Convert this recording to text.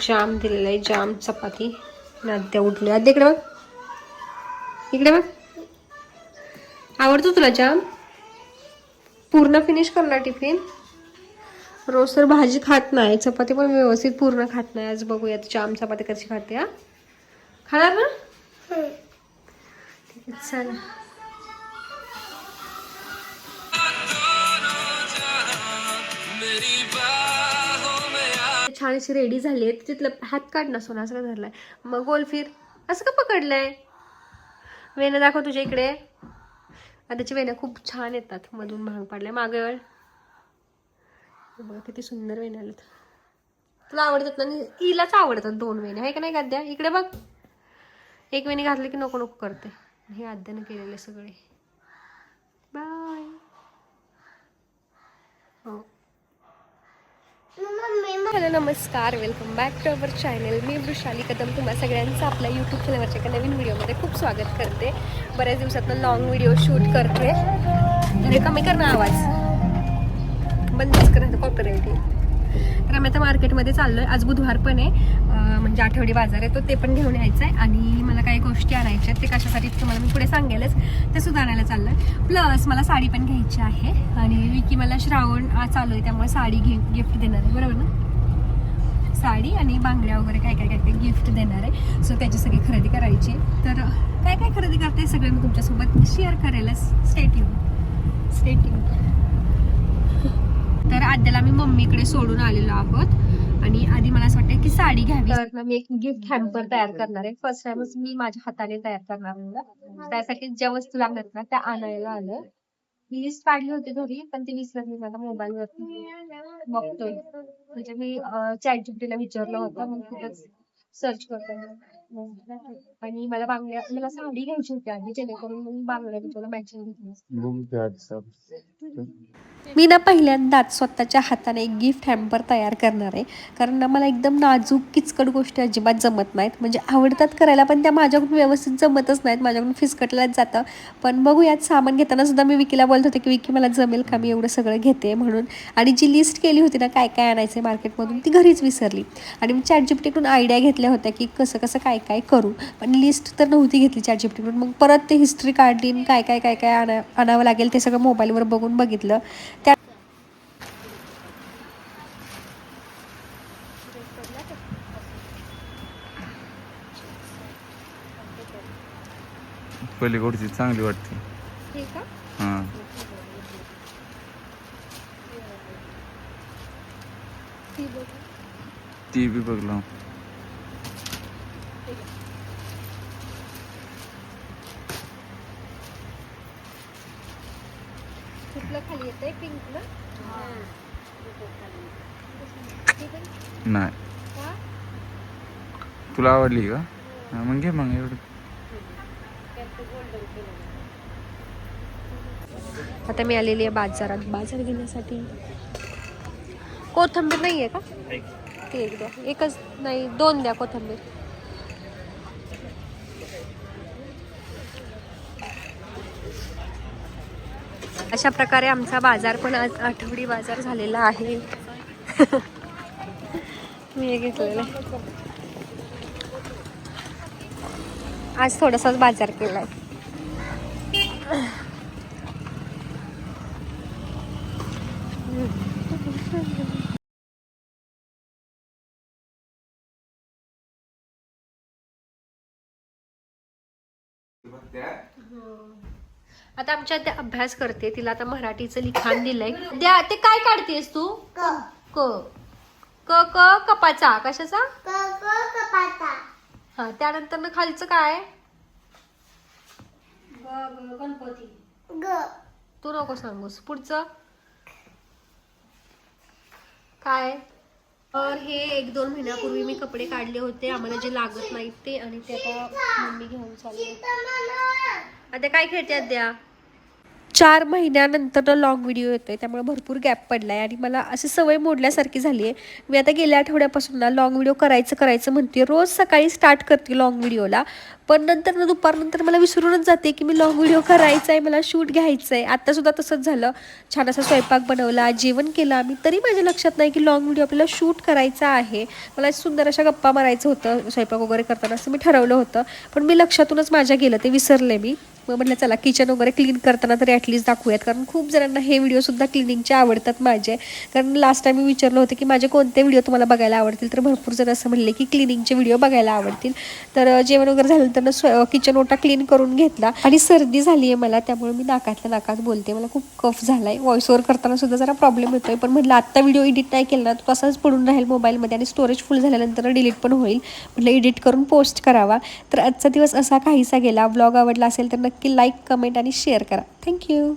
जाम दिलेला आहे, जाम चपाती. आद्या उठली. आद्या इकडे बघ, इकडे बघ. आवडतो तुला जाम? पूर्ण फिनिश करणार टिफिन. रोज तर भाजी खात नाही, चपाती पण व्यवस्थित पूर्ण खात नाही. आज बघूयात जाम चपाती कशी खाते. हा खाणार ना? ठीक आहे, चल. छानशी रेडी झाली आहे. तिथलं हात काढ ना सोना, असं का धरलाय? मग गोल फिर, असं का पकडलंय? वेण्या दाखव तुझ्या इकडे. त्याची वेण्या खूप छान येतात, मधून भांग पाडलाय. मागे वळ. बघा किती सुंदर वेण्या आल्यात. तुला आवडतात ना? हिलाच आवडतात 2 वेण्या, आहे का नाही आद्या? इकडे बघ. एक वेणी घातली की नको नको करते. हे आद्यानं केलेले सगळे. बाय. हो. हॅलो नमस्कार, welcome back to our channel. मी वृषाली कदम तुम्हा सगळ्यांचं आपल्या यूट्यूब चॅनलवरच्या एका नवीन व्हिडिओमध्ये खूप स्वागत करते. बऱ्याच दिवसातनं लॉंग व्हिडिओ शूट करते. हे कमी कर ना आवाज, बंदच कर, कॉपीराइट आहे. तर आम्ही आता मार्केटमध्ये चाललो आहे. आज बुधवार पण आहे, म्हणजे आठवडी बाजार आहे, तो ते पण घेऊन यायचा आहे. आणि मला काही गोष्टी आणायच्या आहेत, ते कशासाठी तुम्हाला मी पुढे सांगेलच. ते सुद्धा आणायला चाललं आहे. प्लस मला साडी पण घ्यायची आहे. आणि विकी मला श्रावण चालू आहे, त्यामुळे साडी गिफ्ट देणार आहे, बरोबर ना? साडी आणि बांगड्या वगैरे काय काय काय काय गिफ्ट देणार आहे. सो त्याची सगळी खरेदी करायची. तर काय काय खरेदी करते सगळं मी तुमच्यासोबत शेअर करेलच. Stay tune. तर आद्याला मी मम्मीकडे सोडून आलेलो आहोत. आणि आधी मला असं वाटतं की साडी घ्यावी. तर मी एक गिफ्ट हॅम्पर तयार करणार आहे. फर्स्ट टाइमच मी माझ्या हाताने तयार करणार आहे. त्यासाठी ज्या वस्तू लागणार ना त्या आणायला आलं. मी लिस्ट काढली होती घरी, पण ती विसरली माझ्या मोबाईल वरती. बघतोय म्हणजे मी ChatGPT विचारलं होतं, मग तिथंच सर्च करतोय. आणि मला साडी घ्यायची होती आधी, जेणेकरून बांगड्या तुला मॅचिंग घेतली. मी ना पहिल्यांदाच स्वतःच्या हाताने एक गिफ्ट हॅम्पर तयार करणार आहे. कारण ना मला एकदम नाजूक किचकट गोष्टी अजिबात जमत नाहीत. म्हणजे आवडतात करायला, पण त्या माझ्याकडून व्यवस्थित जमतच नाहीत. माझ्याकडून फिसकटल्याच जातं. पण बघूयात, सामान घेताना सुद्धा मी विकीला बोलत होते की विकी मला जमेल का, मी एवढं सगळं घेते म्हणून. आणि जी लिस्ट केली होती ना काय काय आणायचं मार्केटमधून, ती घरीच विसरली. आणि मी ChatGPTकडून आयडिया घेतल्या होत्या की कसं कसं काय काय करू, पण लिस्ट तर नव्हती घेतली ChatGPTकडून. मग परत ते हिस्ट्री काढली, काय काय काय काय आणावं लागेल ते सगळं मोबाईलवर बघून बघितलं. पलीकडची चांगली वाटते. ठीक आहे. हां, ती बी बघलो. कुठलं खाली येतंय पिंक ना? नाही, तुला आवडली का? हां, मग घे मग एवढं. आता मी आलेली आहे बाजारात, बाजार घेण्यासाठी. कोथिंबीर नाही आहे का? ती एक द्या. एकच नाही, 2 द्या कोथिंबीर. अशा प्रकारे आमचा बाजार पण आज आठवडी बाजार झालेला आहे. मी हे घेतलेलं आहे. आज थोडासाच बाजार केलाय. आता आमच्या त्या अभ्यास करते. तिला आता मराठीचं लिखाण दिलंय. द्या ते काय काढतेस तू? क क क कपाचा. कशाचा? कपाचा. हा, त्यानंतर ना खालचं काय? गणपती. तू नको सांगूस. पुढचं काय? तर हे 1-2 महिन्यापूर्वी मी कपडे काढले होते आम्हाला जे लागत नाहीत ते, आणि ते आता मम्मी घेऊन चालली. आता काय खेळते द्या? 4 महिन्यानंतर लॉंग व्हिडिओ येतोय, त्यामुळे भरपूर गॅप पडलाय आणि मला अशी सवय मोडल्यासारखी झाली आहे. मी आता गेल्या आठवड्यापासून ना लॉंग व्हिडिओ करायचं म्हणते. रोज सकाळी स्टार्ट करते लॉंग व्हिडिओला, पण नंतर ना दुपारनंतर मला विसरूनच जाते की मी लॉंग व्हिडिओ करायचा आहे, मला शूट घ्यायचं आहे. आत्तासुद्धा तसंच झालं. छान असा स्वयंपाक बनवला, जेवण केलं आम्ही, तरी माझ्या लक्षात नाही की लॉंग व्हिडिओ आपल्याला शूट करायचा आहे. मला सुंदर अशा गप्पा मारायचं होतं स्वयंपाक वगैरे करताना, असं मी ठरवलं होतं, पण मी लक्षातूनच माझ्या गेलं, ते विसरले मी. मग म्हटलं चला किचन वगैरे क्लीन करताना तरी ॲटलीस्ट दाखवूयात, कारण खूप जणांना हे व्हिडिओसुद्धा क्लिनिंगचे आवडतात माझे. कारण लास्ट टाइम मी विचारलं होतं की माझे कोणते व्हिडिओ तुम्हाला बघायला आवडतील, तर भरपूर जण असं म्हणले की क्लिनिंगचे व्हिडिओ बघायला आवडतील. तर जेवण वगैरे झाल्यानंतर किचन ओटा क्लीन करून घेतला आणि सर्दी झाली आहे मला, त्यामुळे मी नाकातल्या नाकात बोलते. मला खूप कफ झाला आहे. व्हॉइस ओव्हर करताना सुद्धा जरा प्रॉब्लेम होतोय, पण म्हटलं आत्ता व्हिडिओ एडिट नाही केला ना तो तसाच पडून राहील मोबाईलमध्ये आणि स्टोरेज फुल झाल्यानंतर डिलीट पण होईल. म्हटलं एडिट करून पोस्ट करावा. तर आजचा दिवस असा काहीसा गेला. ब्लॉग आवडला असेल तर नक्की लाईक, कमेंट आणि शेअर करा. थँक्यू.